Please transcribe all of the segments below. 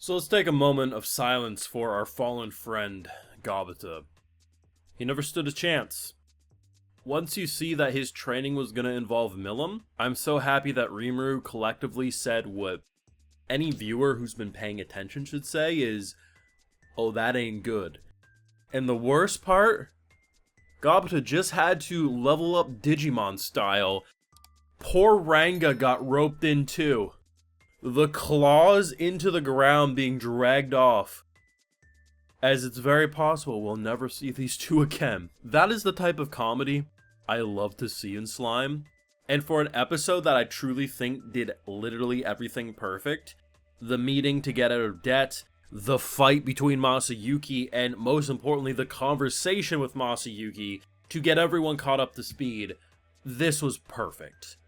So let's take a moment of silence for our fallen friend, Gobta. He never stood a chance. Once you see that his training was going to involve Milim, I'm so happy that Rimuru collectively said what any viewer who's been paying attention should say is, oh, that ain't good. And the worst part, Gobta just had to level up Digimon style. Poor Ranga got roped in too. The claws into the ground being dragged off. As it's very possible we'll never see these two again. That is the type of comedy I love to see in Slime. And for an episode that I truly think did literally everything perfect, the meeting to get out of debt, the fight between Masayuki, and most importantly the conversation with Masayuki to get everyone caught up to speed, this was perfect.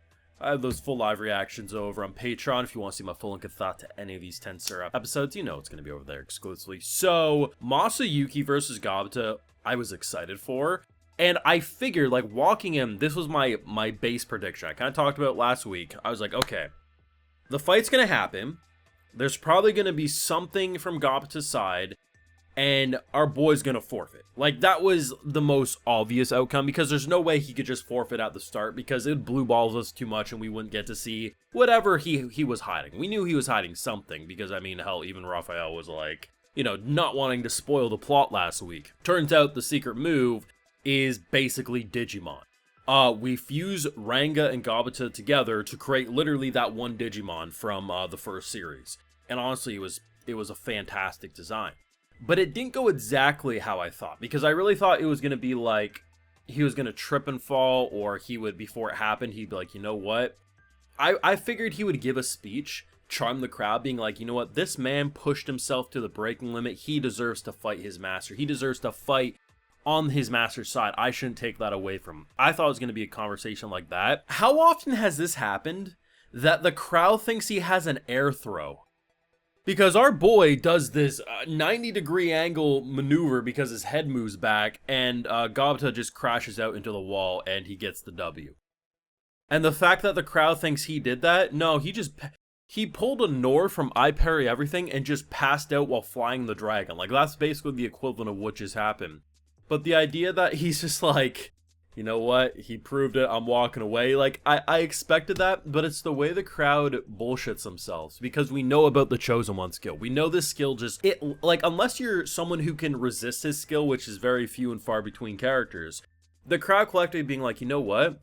I have those full live reactions over on Patreon. If you want to see my full and good thought to any of these tensura episodes, you know it's going to be over there exclusively. So, Masayuki versus Gobta, I was excited for. And I figured, like, walking in, this was my base prediction. I kind of talked about it last week. I was like, okay, the fight's going to happen. There's probably going to be something from Gobta's side. And our boy's gonna forfeit. Like, that was the most obvious outcome, because there's no way he could just forfeit at the start, because it blue balls us too much and we wouldn't get to see whatever he was hiding. We knew he was hiding something, because, I mean, hell, even Raphael was like, you know, not wanting to spoil the plot last week. Turns out the secret move is basically Digimon. We fuse Ranga and Gobta together to create literally that one Digimon from the first series. And honestly, it was a fantastic design. But it didn't go exactly how I thought, because I really thought it was going to be like, he was going to trip and fall, or he would, before it happened, he'd be like, you know what? I figured he would give a speech, charm the crowd, being like, you know what? This man pushed himself to the breaking limit. He deserves to fight his master. He deserves to fight on his master's side. I shouldn't take that away from him. I thought it was going to be a conversation like that. How often has this happened that the crowd thinks he has an air throw? Because our boy does this 90-degree angle maneuver because his head moves back, and Gobta just crashes out into the wall, and he gets the W. And the fact that the crowd thinks he did that, no, he pulled a Nord from I Parry Everything and just passed out while flying the dragon. Like, that's basically the equivalent of what just happened. But the idea that he's just like, you know what, he proved it, I'm walking away. Like, I expected that, but it's the way the crowd bullshits themselves, because we know about the Chosen One skill. We know this skill just, like, unless you're someone who can resist his skill, which is very few and far between characters, the crowd collectively being like, you know what,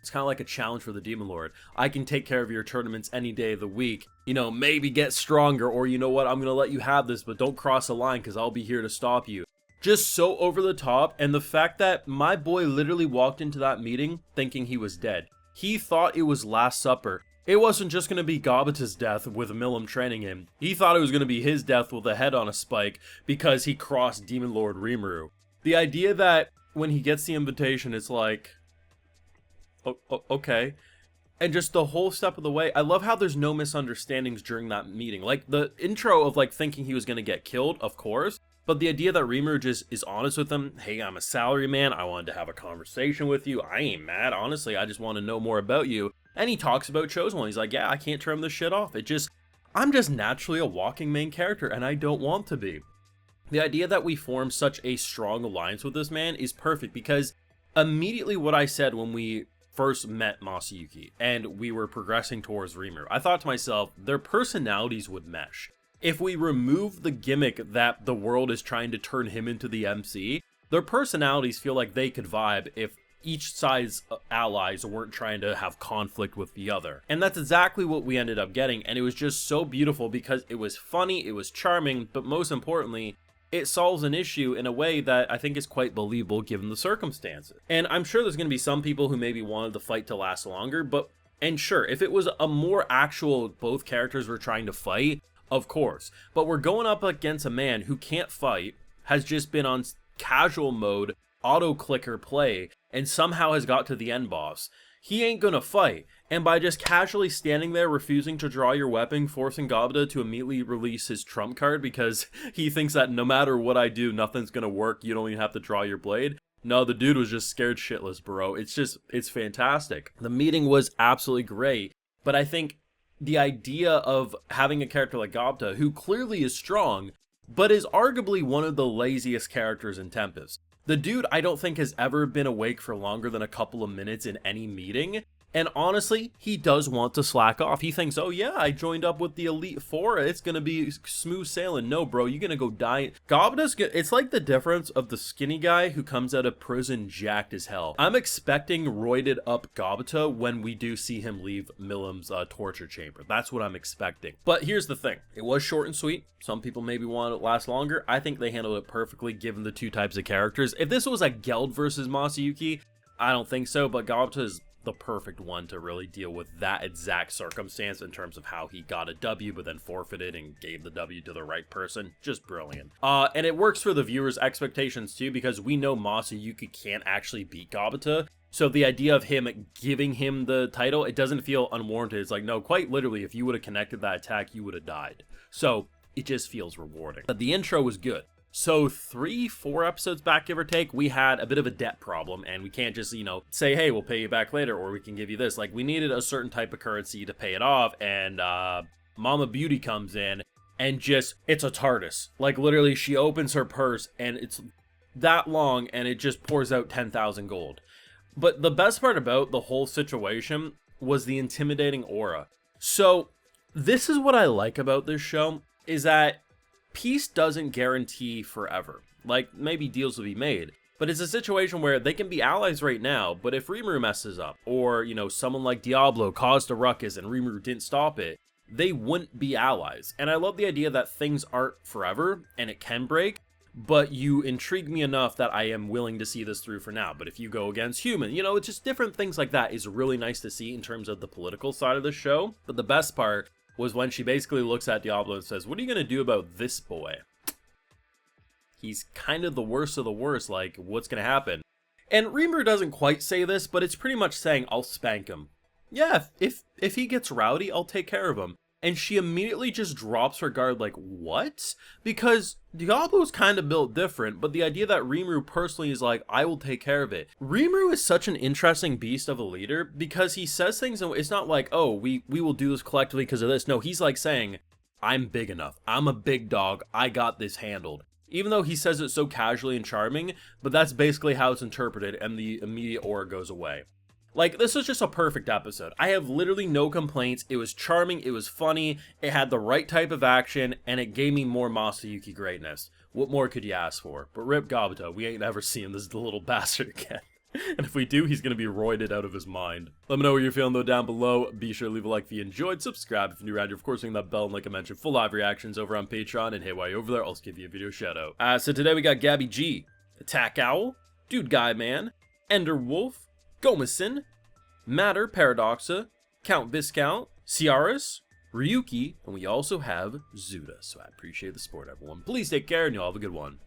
it's kind of like a challenge for the Demon Lord. I can take care of your tournaments any day of the week, you know, maybe get stronger, or you know what, I'm gonna let you have this, but don't cross the line, because I'll be here to stop you. Just so over the top, and the fact that my boy literally walked into that meeting thinking he was dead. He thought it was Last Supper. It wasn't just going to be Gobta's death with Milim training him. He thought it was going to be his death with a head on a spike because he crossed Demon Lord Rimuru. The idea that when he gets the invitation, it's like, okay. And just the whole step of the way, I love how there's no misunderstandings during that meeting. Like, the intro of, like, thinking he was going to get killed, of course. But the idea that Rimuru just is honest with him, hey, I'm a salary man, I wanted to have a conversation with you, I ain't mad, honestly, I just want to know more about you. And he talks about Chosen One, he's like, yeah, I can't turn this shit off, I'm just naturally a walking main character, and I don't want to be. The idea that we form such a strong alliance with this man is perfect, because immediately what I said when we first met Masayuki, and we were progressing towards Rimuru, I thought to myself, their personalities would mesh. If we remove the gimmick that the world is trying to turn him into the MC, their personalities feel like they could vibe if each side's allies weren't trying to have conflict with the other. And that's exactly what we ended up getting, and it was just so beautiful because it was funny, it was charming, but most importantly, it solves an issue in a way that I think is quite believable given the circumstances. And I'm sure there's going to be some people who maybe wanted the fight to last longer, and sure, if it was a more actual both characters were trying to fight, of course, but we're going up against a man who can't fight, has just been on casual mode, auto-clicker play, and somehow has got to the end boss. He ain't gonna fight, and by just casually standing there refusing to draw your weapon, forcing Gobta to immediately release his trump card because he thinks that no matter what I do, nothing's gonna work, you don't even have to draw your blade. No, the dude was just scared shitless, bro. It's fantastic. The meeting was absolutely great, but I think the idea of having a character like Gobta, who clearly is strong, but is arguably one of the laziest characters in Tempest. The dude, I don't think, has ever been awake for longer than a couple of minutes in any meeting. And honestly, he does want to slack off. He thinks, oh yeah, I joined up with the Elite Four. It's going to be smooth sailing. No, bro, you're going to go die. It's like the difference of the skinny guy who comes out of prison jacked as hell. I'm expecting roided up Gobta when we do see him leave Milim's torture chamber. That's what I'm expecting. But here's the thing. It was short and sweet. Some people maybe want it to last longer. I think they handled it perfectly given the two types of characters. If this was a Geld versus Masayuki, I don't think so, but Gobta is the perfect one to really deal with that exact circumstance in terms of how he got a W but then forfeited and gave the W to the right person. Just brilliant. And it works for the viewers' expectations too, because we know Masayuki can't actually beat Gobta. So the idea of him giving him the title, it doesn't feel unwarranted. It's like, no, quite literally, if you would have connected that attack, you would have died. So it just feels rewarding. But the intro was good. So 3-4 episodes back, give or take, we had a bit of a debt problem, and we can't just, say, hey, we'll pay you back later, or we can give you this. Like, we needed a certain type of currency to pay it off, and Mama Beauty comes in, and it's a TARDIS. Like, literally, she opens her purse, and it's that long, and it just pours out 10,000 gold. But the best part about the whole situation was the intimidating aura. So, this is what I like about this show, is that peace doesn't guarantee forever. Like, maybe deals will be made, but it's a situation where they can be allies right now, but if Rimuru messes up, or, someone like Diablo caused a ruckus and Rimuru didn't stop it, they wouldn't be allies. And I love the idea that things aren't forever, and it can break, but you intrigue me enough that I am willing to see this through for now. But if you go against human, it's just different things like that is really nice to see in terms of the political side of the show. But the best part was when she basically looks at Diablo and says, what are you going to do about this boy? He's kind of the worst of the worst, like, what's going to happen? And Rimuru doesn't quite say this, but it's pretty much saying, I'll spank him. Yeah, if he gets rowdy, I'll take care of him. And she immediately just drops her guard like, what? Because Diablo's kind of built different, but the idea that Rimuru personally is like, I will take care of it. Rimuru is such an interesting beast of a leader because he says things and it's not like, oh, we will do this collectively because of this. No, he's like saying, I'm big enough. I'm a big dog. I got this handled. Even though he says it so casually and charming, but that's basically how it's interpreted and the immediate aura goes away. Like, this was just a perfect episode. I have literally no complaints. It was charming, it was funny, it had the right type of action, and it gave me more Masayuki greatness. What more could you ask for? But RIP Gobta, we ain't ever seeing this little bastard again. And if we do, he's gonna be roided out of his mind. Let me know what you're feeling though down below. Be sure to leave a like if you enjoyed, subscribe if you're new around here, of course ring that bell, and like I mentioned, full live reactions over on Patreon, and hey, while you're over there, I'll just give you a video shout out. So today we got Gabby G, Attack Owl, Dude Guy Man, Ender Wolf, Gomison, Matter Paradoxa, Count Viscount, Ciaris, Ryuki, and we also have Zuda. So I appreciate the support, everyone. Please take care, and you'll have a good one.